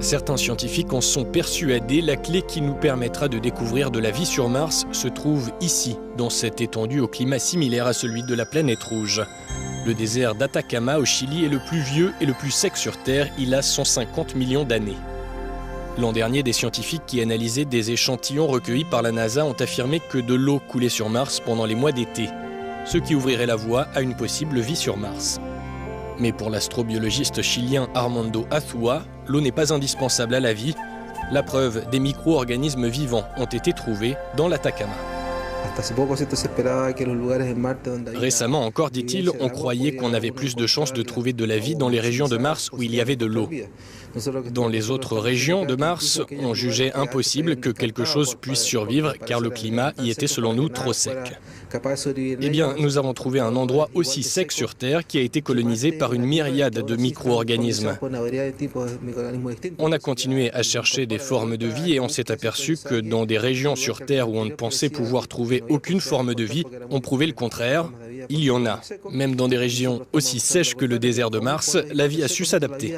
Certains scientifiques en sont persuadés, la clé qui nous permettra de découvrir de la vie sur Mars se trouve ici, dans cette étendue au climat similaire à celui de la planète rouge. Le désert d'Atacama au Chili est le plus vieux et le plus sec sur Terre, il a 150 millions d'années. L'an dernier, des scientifiques qui analysaient des échantillons recueillis par la NASA ont affirmé que de l'eau coulait sur Mars pendant les mois d'été, ce qui ouvrirait la voie à une possible vie sur Mars. Mais pour l'astrobiologiste chilien Armando Azúa, l'eau n'est pas indispensable à la vie. La preuve, des micro-organismes vivants ont été trouvés dans l'Atacama. Récemment encore, dit-il, on croyait qu'on avait plus de chances de trouver de la vie dans les régions de Mars où il y avait de l'eau. Dans les autres régions de Mars, on jugeait impossible que quelque chose puisse survivre car le climat y était selon nous trop sec. Eh bien, nous avons trouvé un endroit aussi sec sur Terre qui a été colonisé par une myriade de micro-organismes. On a continué à chercher des formes de vie et on s'est aperçu que dans des régions sur Terre où on ne pensait pouvoir trouver aucune forme de vie, on prouvait le contraire. Il y en a. Même dans des régions aussi sèches que le désert de Mars, la vie a su s'adapter.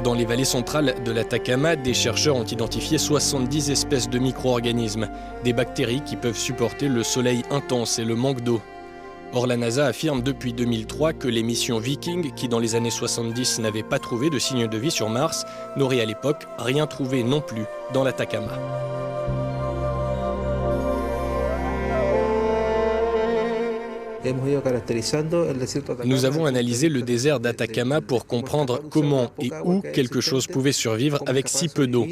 Dans les vallées centrales de l'Atacama, des chercheurs ont identifié 70 espèces de micro-organismes, des bactéries qui peuvent supporter le soleil intense et le manque d'eau. Or, la NASA affirme depuis 2003 que les missions Viking, qui dans les années 70 n'avaient pas trouvé de signes de vie sur Mars, n'auraient à l'époque rien trouvé non plus dans l'Atacama. Nous avons analysé le désert d'Atacama pour comprendre comment et où quelque chose pouvait survivre avec si peu d'eau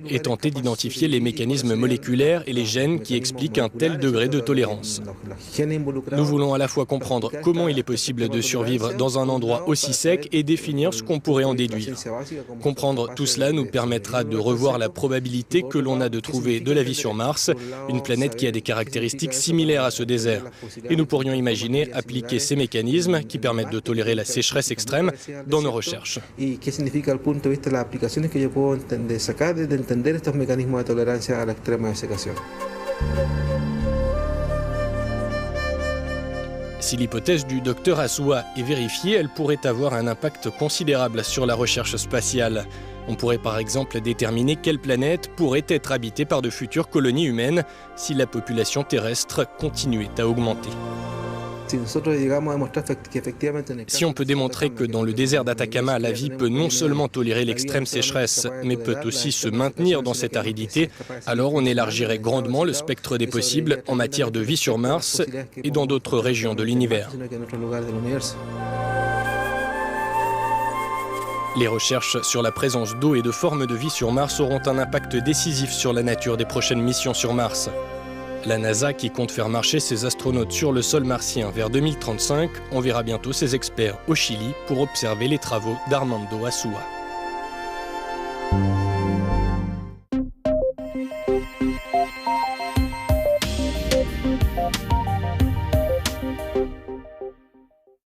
et tenter d'identifier les mécanismes moléculaires et les gènes qui expliquent un tel degré de tolérance. Nous voulons à la fois comprendre comment il est possible de survivre dans un endroit aussi sec et définir ce qu'on pourrait en déduire. Comprendre tout cela nous permettra de revoir la probabilité que l'on a de trouver de la vie sur Mars, une planète qui a des caractéristiques similaires à ce désert. Et nous pourrions imaginer appliquer ces mécanismes qui permettent de tolérer la sécheresse extrême dans nos recherches. Si l'hypothèse du Dr Azúa est vérifiée, elle pourrait avoir un impact considérable sur la recherche spatiale. On pourrait par exemple déterminer quelle planète pourrait être habitée par de futures colonies humaines si la population terrestre continuait à augmenter. Si on peut démontrer que dans le désert d'Atacama, la vie peut non seulement tolérer l'extrême sécheresse, mais peut aussi se maintenir dans cette aridité, alors on élargirait grandement le spectre des possibles en matière de vie sur Mars et dans d'autres régions de l'univers. Les recherches sur la présence d'eau et de formes de vie sur Mars auront un impact décisif sur la nature des prochaines missions sur Mars. La NASA, qui compte faire marcher ses astronautes sur le sol martien vers 2035, enverra bientôt ses experts au Chili pour observer les travaux d'Armando Azúa.